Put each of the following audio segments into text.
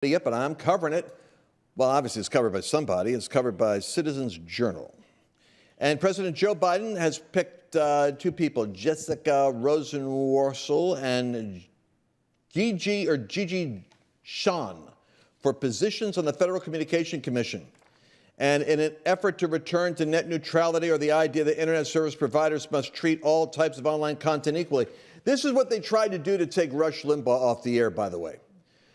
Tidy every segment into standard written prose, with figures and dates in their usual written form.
yet, but I'm covering it. Well, obviously, it's covered by somebody. It's covered by Citizens Journal. And President Joe Biden has picked two people, Jessica Rosenworcel and Gigi Sean, for positions on the Federal Communication Commission. And in an effort to return to net neutrality, or the idea that internet service providers must treat all types of online content equally. This is what they tried to do to take Rush Limbaugh off the air, by the way.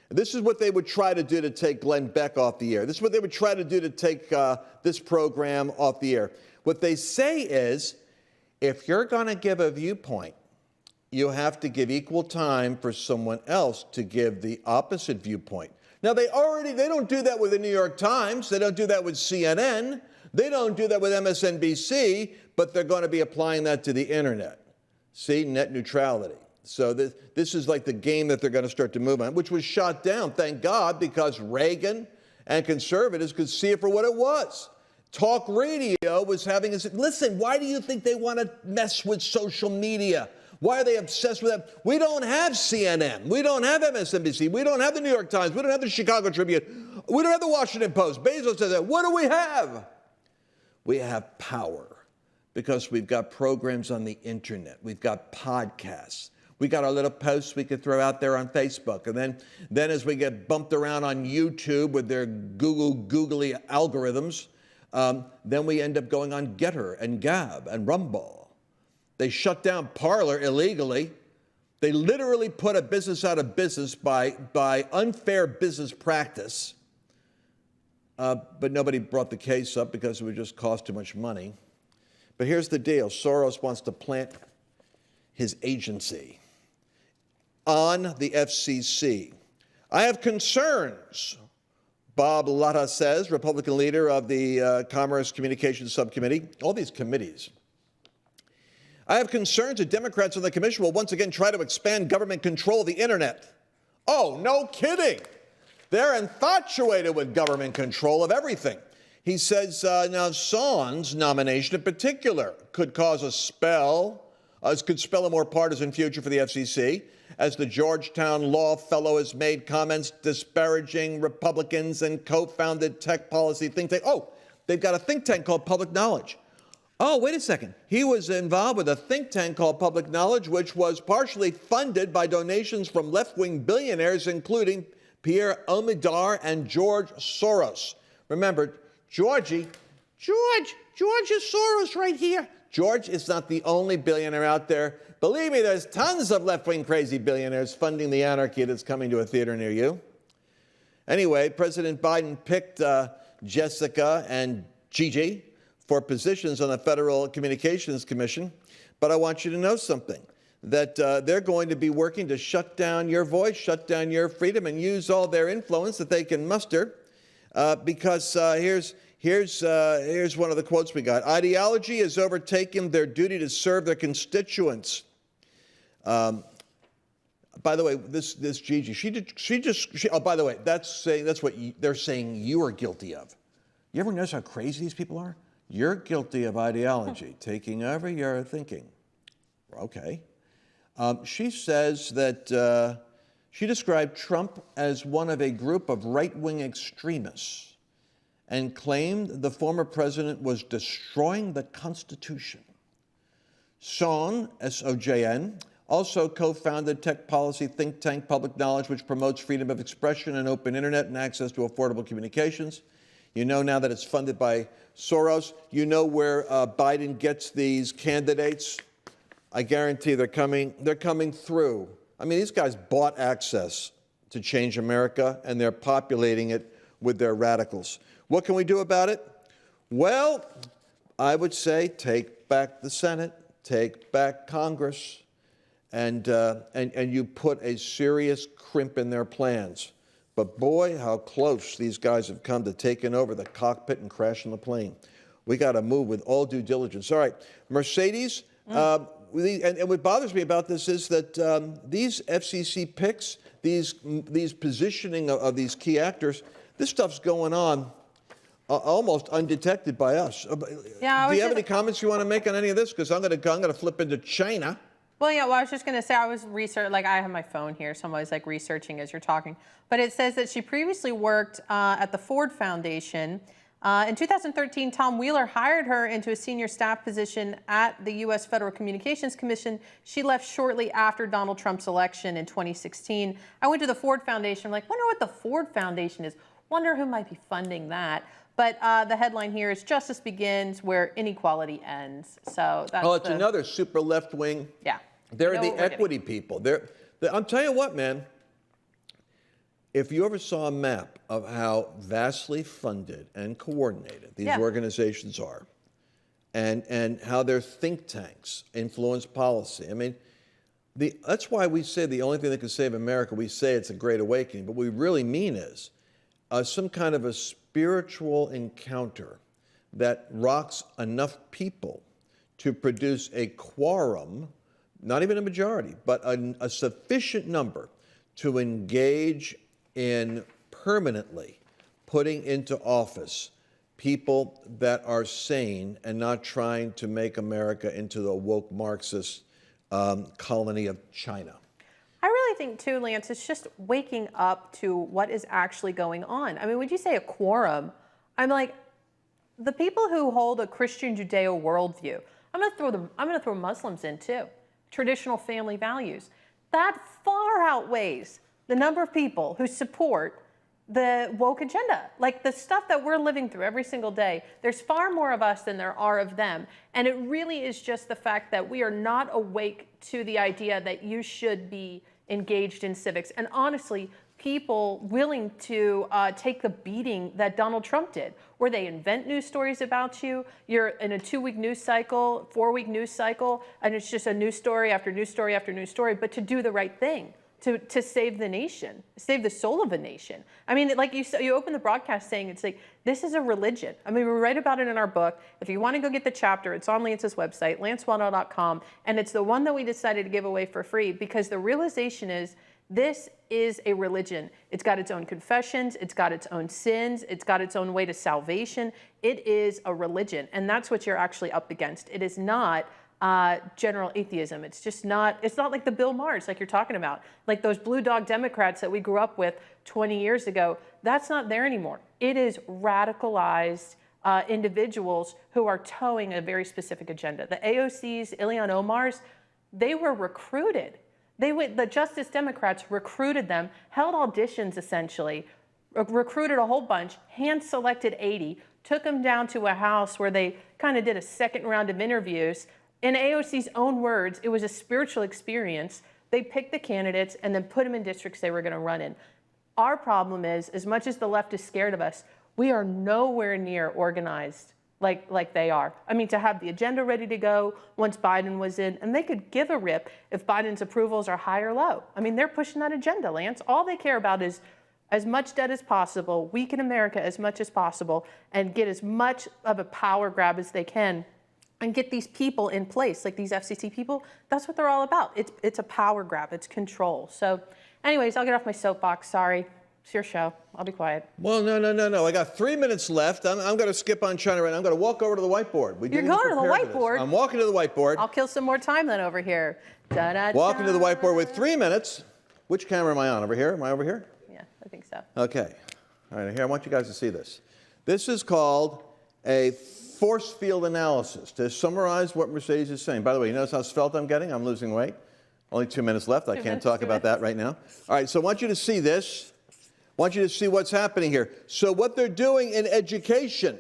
This is what they would try to do to take Glenn Beck off the air. This is what they would try to do to take this program off the air. What they say is, if you're going to give a viewpoint, you have to give equal time for someone else to give the opposite viewpoint. Now, they don't do that with the New York Times. They don't do that with CNN. They don't do that with MSNBC, but they're going to be applying that to the internet. See, net neutrality. So this is like the game that they're going to start to move on, which was shot down, thank God, because Reagan and conservatives could see it for what it was. Talk radio was having a... Listen, why do you think they want to mess with social media? Why are they obsessed with that? We don't have CNN. We don't have MSNBC. We don't have the New York Times. We don't have the Chicago Tribune. We don't have the Washington Post. Bezos says that. What do we have? We have power because we've got programs on the internet. We've got podcasts. We got our little posts we could throw out there on Facebook. And then as we get bumped around on YouTube with their googly algorithms, then we end up going on Getter and Gab and Rumble. They shut down Parler illegally. They literally put a business out of business by unfair business practice. But nobody brought the case up because it would just cost too much money. But here's the deal. Soros wants to plant his agency on the FCC. I have concerns, Bob Latta says, Republican leader of the Commerce Communications Subcommittee. All these committees. I have concerns that Democrats on the commission will once again try to expand government control of the internet. Oh, no kidding. They're infatuated with government control of everything. He says now Son's nomination in particular could cause could spell a more partisan future for the FCC, as the Georgetown Law Fellow has made comments disparaging Republicans and co-founded tech policy think tank. Oh, they've got a think tank called Public Knowledge. Oh, wait a second. He was involved with a think tank called Public Knowledge, which was partially funded by donations from left-wing billionaires, including Pierre Omidyar and George Soros. Remember, George is Soros right here. George is not the only billionaire out there. Believe me, there's tons of left-wing crazy billionaires funding the anarchy that's coming to a theater near you. Anyway, President Biden picked Jessica and Gigi for positions on the Federal Communications Commission. But I want you to know something, that they're going to be working to shut down your voice, shut down your freedom, and use all their influence that they can muster. Because here's one of the quotes we got. Ideology has overtaken their duty to serve their constituents. By the way, this Gigi, oh, by the way, that's what they're saying you are guilty of. You ever notice how crazy these people are? You're guilty of ideology, taking over your thinking. Okay. She says that she described Trump as one of a group of right-wing extremists and claimed the former president was destroying the Constitution. Son, S-O-J-N, also co-founded tech policy think tank Public Knowledge, which promotes freedom of expression and open internet and access to affordable communications. You know now that it's funded by Soros. You know where Biden gets these candidates. I guarantee they're coming through. I mean, these guys bought access to change America, and they're populating it with their radicals. What can we do about it? Well, I would say take back the Senate, take back Congress, and you put a serious crimp in their plans. But boy, how close these guys have come to taking over the cockpit and crashing the plane. We got to move with all due diligence. All right, Mercedes, and what bothers me about this is that these FCC picks, these positioning of these key actors, this stuff's going on almost undetected by us. Yeah, do you have any comments you want to make on any of this? Because I'm going to flip into China. Well, yeah, well, I was just going to say, I was researching, like I have my phone here, so I'm always like researching as you're talking. But it says that she previously worked at the Ford Foundation. In 2013, Tom Wheeler hired her into a senior staff position at the U.S. Federal Communications Commission. She left shortly after Donald Trump's election in 2016. I went to the Ford Foundation. I'm like, wonder what the Ford Foundation is. Wonder who might be funding that. But the headline here is "Justice Begins Where Inequality Ends." So that's it's another super left wing. Yeah. They're the equity people. I'm telling you what, man. If you ever saw a map of how vastly funded and coordinated these organizations are, and how their think tanks influence policy, I mean, that's why we say the only thing that can save America, we say it's a great awakening, but what we really mean is some kind of a spiritual encounter that rocks enough people to produce a quorum, not even a majority, but a sufficient number to engage in permanently putting into office people that are sane and not trying to make America into the woke Marxist colony of China. I really think, too, Lance, it's just waking up to what is actually going on. I mean, when you say a quorum, I'm like, the people who hold a Christian Judeo worldview, I'm going to throw Muslims in, too. Traditional family values. That far outweighs the number of people who support the woke agenda. Like the stuff that we're living through every single day, there's far more of us than there are of them. And it really is just the fact that we are not awake to the idea that you should be engaged in civics. And honestly, people willing to take the beating that Donald Trump did, where they invent news stories about you. You're in a 2-week news cycle, 4-week news cycle, and it's just a news story after news story after news story, but to do the right thing. To save the nation, save the soul of a nation. I mean, like you open the broadcast saying it's like, this is a religion. I mean, we write about it in our book. If you want to go get the chapter, it's on Lance's website, lancewellnow.com, and it's the one that we decided to give away for free because the realization is this is a religion. It's got its own confessions, it's got its own sins, it's got its own way to salvation. It is a religion, and that's what you're actually up against. It is not general atheism. It's just not, it's not like the Bill Maher's like you're talking about, like those blue dog Democrats that we grew up with 20 years ago. That's not there anymore. It is radicalized individuals who are towing a very specific agenda. The AOC's, Ilhan Omar's, they were recruited. The Justice Democrats recruited them, held auditions essentially, recruited a whole bunch, hand-selected 80, took them down to a house where they kind of did a second round of interviews. In AOC's own words, it was a spiritual experience. They picked the candidates and then put them in districts they were going to run in. Our problem is, as much as the left is scared of us, we are nowhere near organized like they are. I mean, to have the agenda ready to go once Biden was in, and they could give a rip if Biden's approvals are high or low. I mean, they're pushing that agenda, Lance. All they care about is as much debt as possible, weaken America as much as possible, and get as much of a power grab as they can, and get these people in place, like these FCC people. That's what they're all about. It's a power grab. It's control. So anyways, I'll get off my soapbox. Sorry. It's your show. I'll be quiet. Well, no. I got 3 minutes left. I'm going to skip on China right now. I'm going to walk over to the whiteboard. You're going to the whiteboard? I'm walking to the whiteboard. I'll kill some more time then over here. Walking to the whiteboard with 3 minutes. Which camera am I on? Over here? Am I over here? Yeah, I think so. Okay. All right, here, I want you guys to see this. This is called a force field analysis to summarize what Mercedes is saying. By the way, you notice how svelte I'm getting? I'm losing weight. Only 2 minutes left. I can't talk about that right now. All right, so I want you to see this. I want you to see what's happening here. So what they're doing in education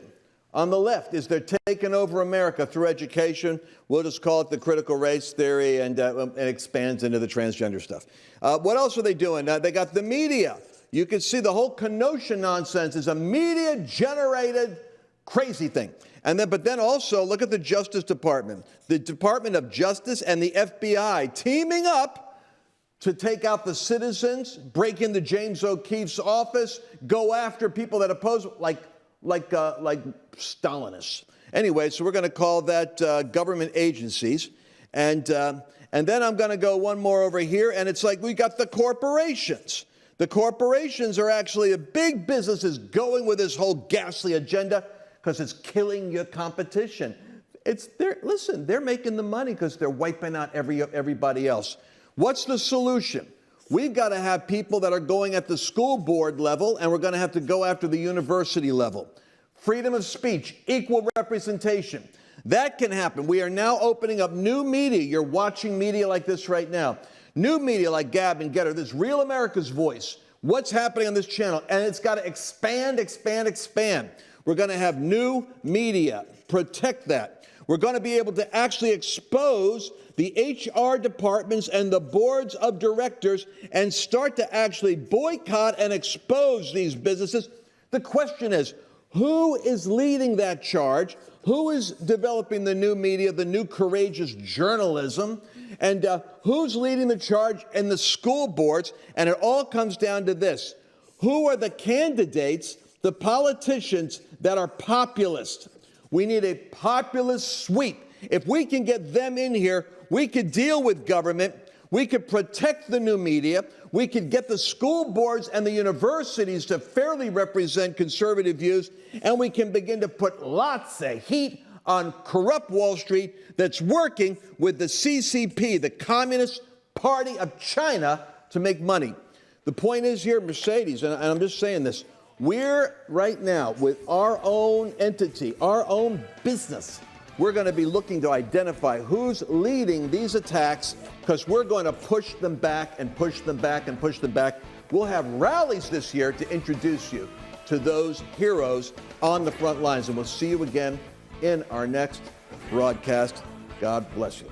on the left is they're taking over America through education. We'll just call it the critical race theory, and it expands into the transgender stuff. What else are they doing? They got the media. You can see the whole Kenosha nonsense is a media-generated crazy thing. But then also, look at the Justice Department. The Department of Justice and the FBI teaming up to take out the citizens, break into James O'Keefe's office, go after people that oppose, like Stalinists. Anyway, so we're going to call that government agencies. And then I'm going to go one more over here, and it's like we got the corporations. The corporations are actually a big business is going with this whole ghastly agenda because it's killing your competition. Listen, they're making the money because they're wiping out everybody else. What's the solution? We've got to have people that are going at the school board level, and we're going to have to go after the university level. Freedom of speech, equal representation. That can happen. We are now opening up new media. You're watching media like this right now. New media like Gab and Getter, this Real America's Voice. What's happening on this channel? And it's got to expand, expand, expand. We're going to have new media. Protect that. We're going to be able to actually expose the HR departments and the boards of directors and start to actually boycott and expose these businesses. The question is, who is leading that charge? Who is developing the new media, the new courageous journalism? And who's leading the charge in the school boards? And it all comes down to this. Who are the candidates, the politicians that are populist? We need a populist sweep. If we can get them in here, we could deal with government. We could protect the new media. We could get the school boards and the universities to fairly represent conservative views. And we can begin to put lots of heat on corrupt Wall Street that's working with the CCP, the Communist Party of China, to make money. The point is here, Mercedes, and I'm just saying this, we're right now with our own entity, our own business, we're going to be looking to identify who's leading these attacks, because we're going to push them back and push them back and push them back. We'll have rallies this year to introduce you to those heroes on the front lines, and we'll see you again in our next broadcast. God bless you.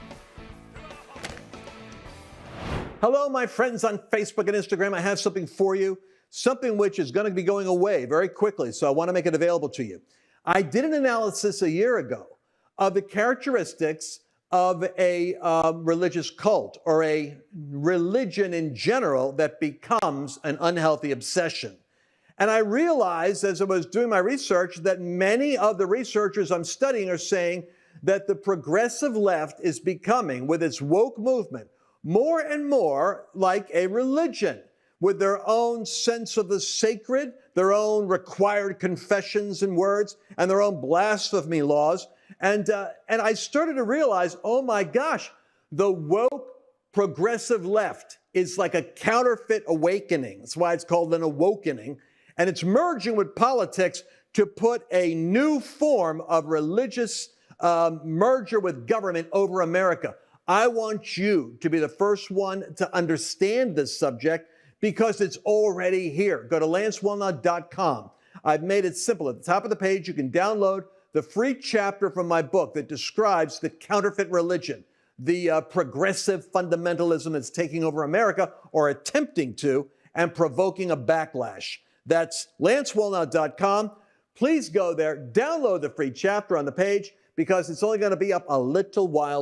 Hello, my friends on Facebook and Instagram. I have something for you, something which is going to be going away very quickly, so I want to make it available to you. I did an analysis a year ago of the characteristics of a religious cult or a religion in general that becomes an unhealthy obsession. And I realized as I was doing my research that many of the researchers I'm studying are saying that the progressive left is becoming, with its woke movement, more and more like a religion, with their own sense of the sacred, their own required confessions and words, and their own blasphemy laws. And I started to realize, oh my gosh, the woke progressive left is like a counterfeit awakening. That's why it's called an awakening. And it's merging with politics to put a new form of religious merger with government over America. I want you to be the first one to understand this subject because it's already here. Go to lancewellnut.com. I've made it simple. At the top of the page, you can download the free chapter from my book that describes the counterfeit religion, the progressive fundamentalism that's taking over America or attempting to and provoking a backlash. That's lancewellnut.com. Please go there, download the free chapter on the page because it's only going to be up a little while